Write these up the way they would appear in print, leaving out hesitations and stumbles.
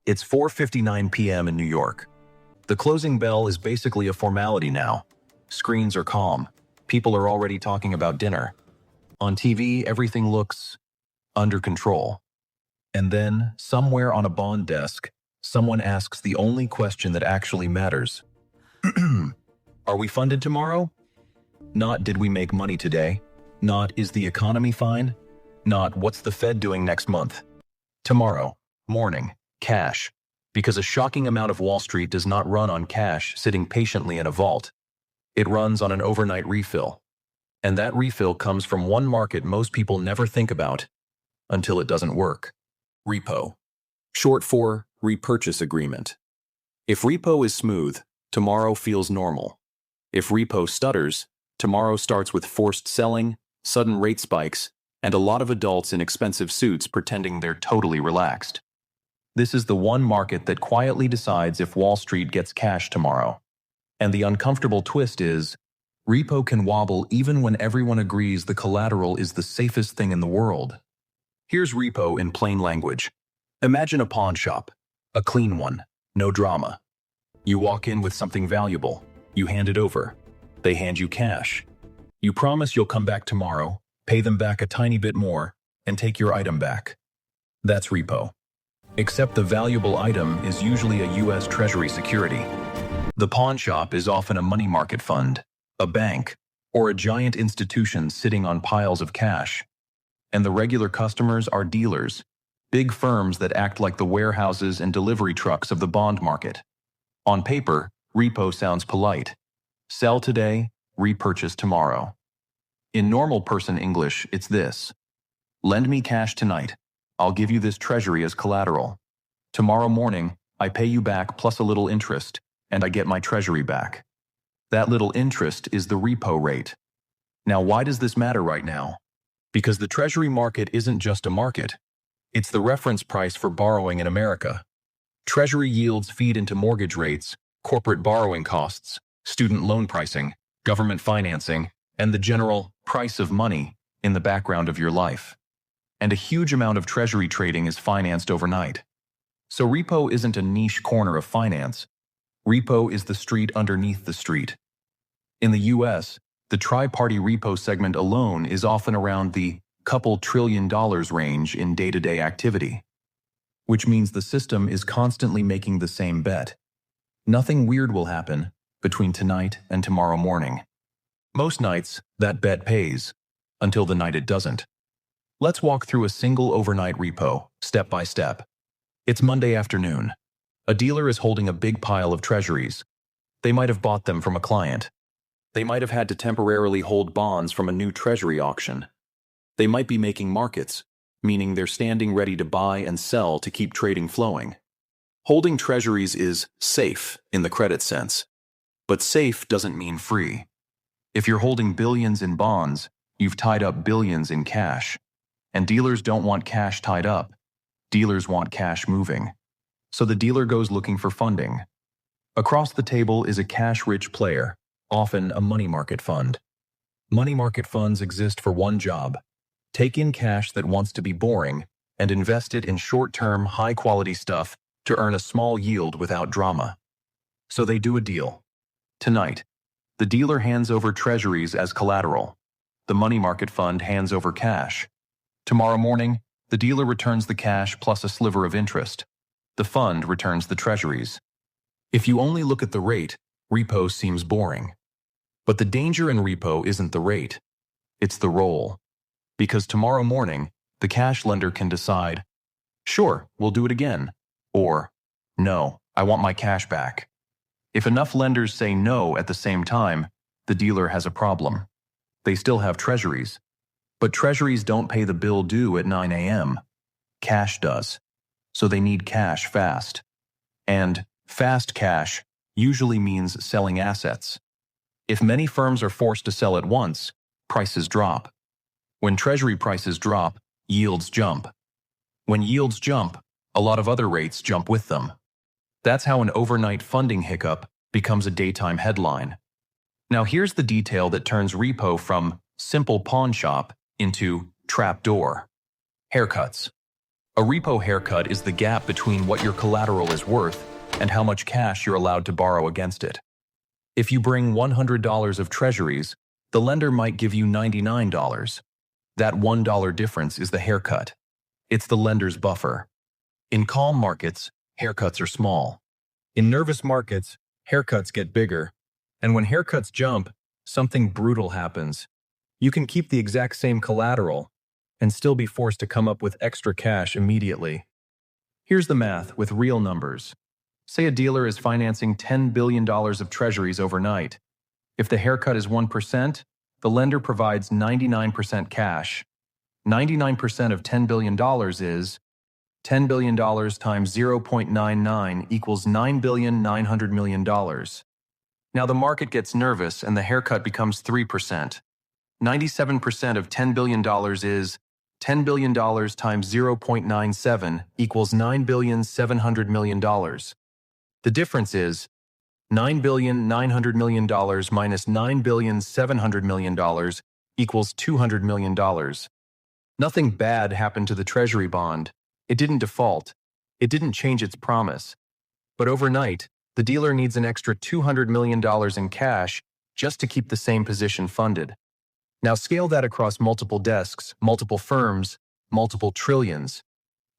It's 4:59 p.m. in New York. The closing bell is basically a formality now. Screens are calm. People are already talking about dinner. On TV, everything looks under control. And then, somewhere on a bond desk, someone asks the only question that actually matters. Are we funded tomorrow? Not did we make money today? Not is the economy fine? Not what's the Fed doing next month? Tomorrow, morning, cash. Because a shocking amount of Wall Street does not run on cash sitting patiently in a vault. It runs on an overnight refill. And that refill comes from one market most people never think about until it doesn't work. Repo. Short for repurchase agreement. If repo is smooth, tomorrow feels normal. If repo stutters, tomorrow starts with forced selling, sudden rate spikes, and a lot of adults in expensive suits pretending they're totally relaxed. This is the one market that quietly decides if Wall Street gets cash tomorrow. And the uncomfortable twist is, repo can wobble even when everyone agrees the collateral is the safest thing in the world. Here's repo in plain language. Imagine a pawn shop. A clean one. No drama. You walk in with something valuable. You hand it over. They hand you cash. You promise you'll come back tomorrow, pay them back a tiny bit more, and take your item back. That's repo. Except the valuable item is usually a U.S. Treasury security. The pawn shop is often a money market fund, a bank, or a giant institution sitting on piles of cash. And the regular customers are dealers, big firms that act like the warehouses and delivery trucks of the bond market. On paper, repo sounds polite. Sell today, repurchase tomorrow. In normal person English, it's this. Lend me cash tonight. I'll give you this treasury as collateral. Tomorrow morning, I pay you back plus a little interest, and I get my treasury back. That little interest is the repo rate. Now, why does this matter right now? Because the treasury market isn't just a market. It's the reference price for borrowing in America. Treasury yields feed into mortgage rates, corporate borrowing costs, student loan pricing, government financing, and the general price of money in the background of your life. And a huge amount of treasury trading is financed overnight. So repo isn't a niche corner of finance. Repo is the street underneath the street. In the US, the tri-party repo segment alone is often around the couple $1 trillion range in day-to-day activity, which means the system is constantly making the same bet. Nothing weird will happen between tonight and tomorrow morning. Most nights, that bet pays, until the night it doesn't. Let's walk through a single overnight repo, step by step. It's Monday afternoon. A dealer is holding a big pile of treasuries. They might have bought them from a client. They might have had to temporarily hold bonds from a new treasury auction. They might be making markets, meaning they're standing ready to buy and sell to keep trading flowing. Holding treasuries is safe in the credit sense. But safe doesn't mean free. If you're holding billions in bonds, you've tied up billions in cash. And dealers don't want cash tied up. Dealers want cash moving. So the dealer goes looking for funding. Across the table is a cash-rich player, often a money market fund. Money market funds exist for one job: take in cash that wants to be boring and invest it in short-term, high-quality stuff to earn a small yield without drama. So they do a deal. Tonight, the dealer hands over treasuries as collateral. The money market fund hands over cash. Tomorrow morning, the dealer returns the cash plus a sliver of interest. The fund returns the treasuries. If you only look at the rate, repo seems boring. But the danger in repo isn't the rate. It's the roll. Because tomorrow morning, the cash lender can decide, sure, we'll do it again. Or, no, I want my cash back. If enough lenders say no at the same time, the dealer has a problem. They still have treasuries. But treasuries don't pay the bill due at 9 a.m. Cash does. So they need cash fast. And fast cash usually means selling assets. If many firms are forced to sell at once, prices drop. When treasury prices drop, yields jump. When yields jump, a lot of other rates jump with them. That's how an overnight funding hiccup becomes a daytime headline. Now here's the detail that turns repo from simple pawn shop into trapdoor. Haircuts. A repo haircut is the gap between what your collateral is worth and how much cash you're allowed to borrow against it. If you bring $100 of treasuries, the lender might give you $99. That $1 difference is the haircut. It's the lender's buffer. In calm markets, haircuts are small. In nervous markets, haircuts get bigger. And when haircuts jump, something brutal happens. You can keep the exact same collateral and still be forced to come up with extra cash immediately. Here's the math with real numbers. Say a dealer is financing $10 billion of treasuries overnight. If the haircut is 1%, the lender provides 99% cash. 99% of $10 billion is $10 billion times 0.99 equals $9,900 million. Now the market gets nervous and the haircut becomes 3%. 97% of $10 billion is $10 billion times 0.97 equals $9,700 million. The difference is $9,900 million minus $9,700 million equals $200 million. Nothing bad happened to the Treasury bond. It didn't default. It didn't change its promise. But overnight, the dealer needs an extra $200 million in cash just to keep the same position funded. Now scale that across multiple desks, multiple firms, multiple trillions.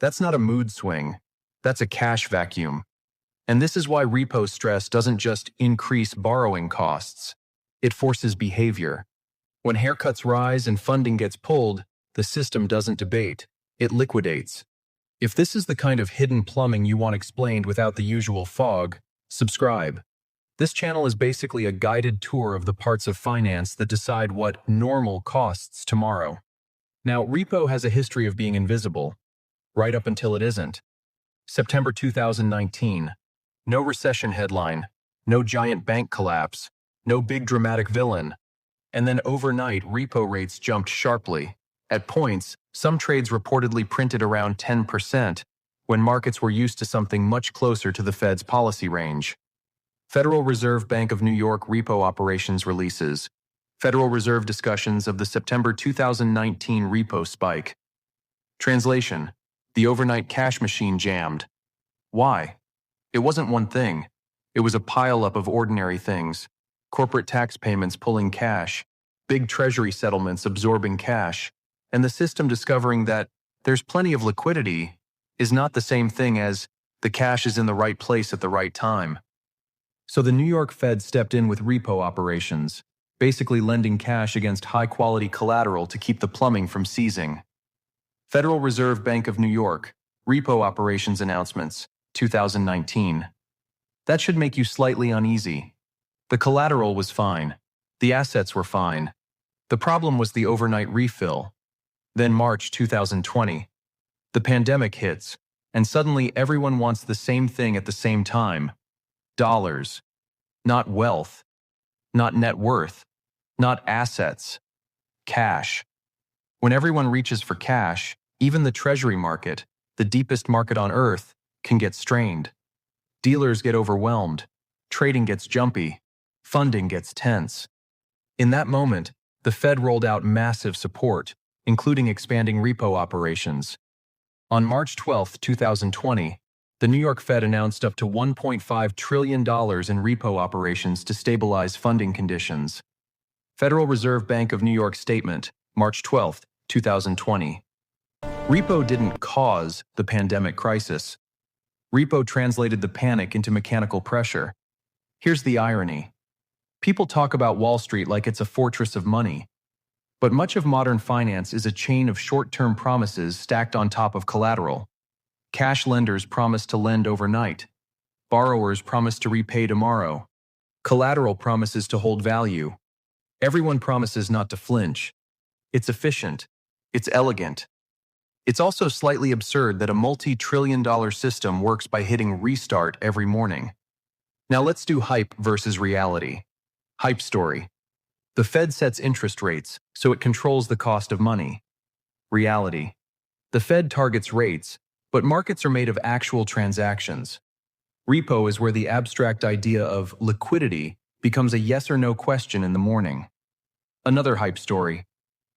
That's not a mood swing. That's a cash vacuum. And this is why repo stress doesn't just increase borrowing costs. It forces behavior. When haircuts rise and funding gets pulled, the system doesn't debate. It liquidates. If this is the kind of hidden plumbing you want explained without the usual fog, subscribe. This channel is basically a guided tour of the parts of finance that decide what normal costs tomorrow. Now, repo has a history of being invisible, right up until it isn't. September 2019. No recession headline, no giant bank collapse, no big dramatic villain. And then overnight, repo rates jumped sharply. At points, some trades reportedly printed around 10%, when markets were used to something much closer to the Fed's policy range. Federal Reserve Bank of New York repo operations releases. Federal Reserve discussions of the September 2019 repo spike. Translation: the overnight cash machine jammed. Why? It wasn't one thing. It was a pileup of ordinary things. Corporate tax payments pulling cash, big treasury settlements absorbing cash, and the system discovering that there's plenty of liquidity is not the same thing as the cash is in the right place at the right time. So the New York Fed stepped in with repo operations, basically lending cash against high-quality collateral to keep the plumbing from seizing. Federal Reserve Bank of New York, repo operations announcements, 2019. That should make you slightly uneasy. The collateral was fine. The assets were fine. The problem was the overnight refill. Then March 2020. The pandemic hits, and suddenly everyone wants the same thing at the same time. Dollars. Not wealth. Not net worth. Not assets. Cash. When everyone reaches for cash, even the treasury market, the deepest market on earth, can get strained. Dealers get overwhelmed. Trading gets jumpy. Funding gets tense. In that moment, the Fed rolled out massive support, including expanding repo operations. On March 12, 2020, the New York Fed announced up to $1.5 trillion in repo operations to stabilize funding conditions. Federal Reserve Bank of New York statement, March 12, 2020. Repo didn't cause the pandemic crisis. Repo translated the panic into mechanical pressure. Here's the irony. People talk about Wall Street like it's a fortress of money. But much of modern finance is a chain of short-term promises stacked on top of collateral. Cash lenders promise to lend overnight. Borrowers promise to repay tomorrow. Collateral promises to hold value. Everyone promises not to flinch. It's efficient. It's elegant. It's also slightly absurd that a multi-trillion-dollar system works by hitting restart every morning. Now let's do hype versus reality. Hype story. The Fed sets interest rates, so it controls the cost of money. Reality. The Fed targets rates, but markets are made of actual transactions. Repo is where the abstract idea of liquidity becomes a yes or no question in the morning. Another hype story.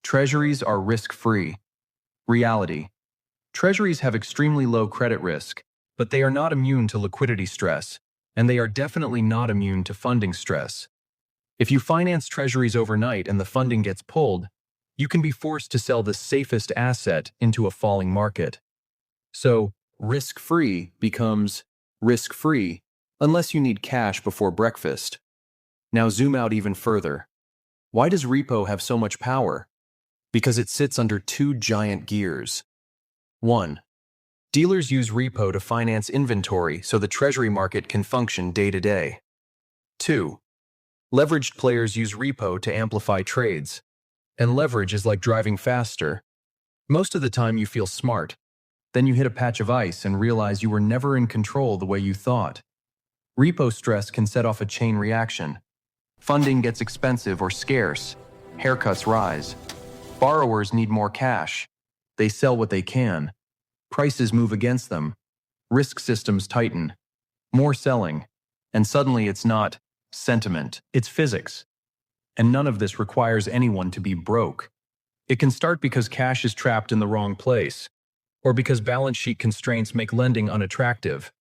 Treasuries are risk-free. Reality. Treasuries have extremely low credit risk, but they are not immune to liquidity stress, and they are definitely not immune to funding stress. If you finance treasuries overnight and the funding gets pulled, you can be forced to sell the safest asset into a falling market. So, risk-free becomes risk-free unless you need cash before breakfast. Now zoom out even further. Why does repo have so much power? Because it sits under two giant gears. 1. Dealers use repo to finance inventory so the treasury market can function day to day. 2. Leveraged players use repo to amplify trades. And leverage is like driving faster. Most of the time you feel smart. Then you hit a patch of ice and realize you were never in control the way you thought. Repo stress can set off a chain reaction. Funding gets expensive or scarce. Haircuts rise. Borrowers need more cash. They sell what they can. Prices move against them. Risk systems tighten. More selling. And suddenly it's not sentiment, it's physics. And none of this requires anyone to be broke. It can start because cash is trapped in the wrong place, or because balance sheet constraints make lending unattractive,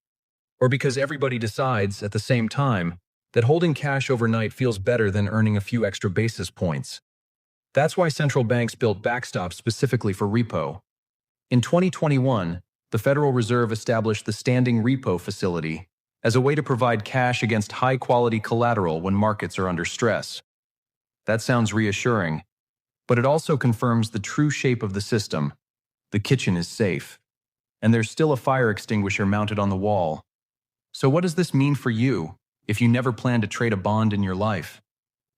or because everybody decides at the same time that holding cash overnight feels better than earning a few extra basis points. That's why central banks built backstops specifically for repo. In 2021, the Federal Reserve established the Standing Repo Facility as a way to provide cash against high-quality collateral when markets are under stress. That sounds reassuring, but it also confirms the true shape of the system. The kitchen is safe, and there's still a fire extinguisher mounted on the wall. So what does this mean for you if you never plan to trade a bond in your life?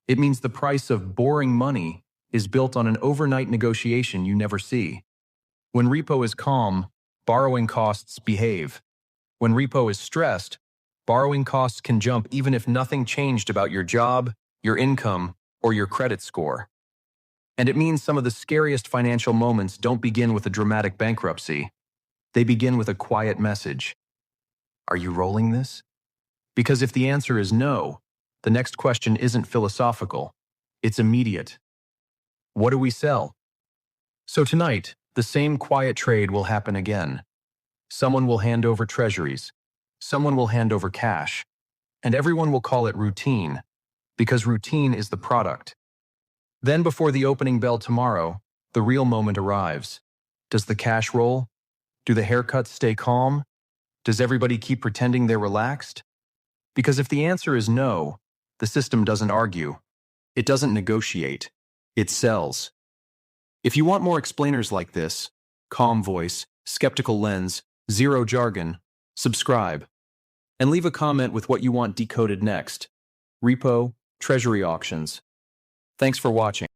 It means the price of boring money is built on an overnight negotiation you never see. When repo is calm, borrowing costs behave. When repo is stressed, borrowing costs can jump even if nothing changed about your job, your income, or your credit score. And it means some of the scariest financial moments don't begin with a dramatic bankruptcy. They begin with a quiet message. Are you rolling this? Because if the answer is no, the next question isn't philosophical. It's immediate. What do we sell? So tonight, the same quiet trade will happen again. Someone will hand over treasuries. Someone will hand over cash. And everyone will call it routine, because routine is the product. Then before the opening bell tomorrow, the real moment arrives. Does the cash roll? Do the haircuts stay calm? Does everybody keep pretending they're relaxed? Because if the answer is no, the system doesn't argue. It doesn't negotiate. It sells. If you want more explainers like this, calm voice, skeptical lens, zero jargon, subscribe. And leave a comment with what you want decoded next. Repo, treasury auctions. Thanks for watching.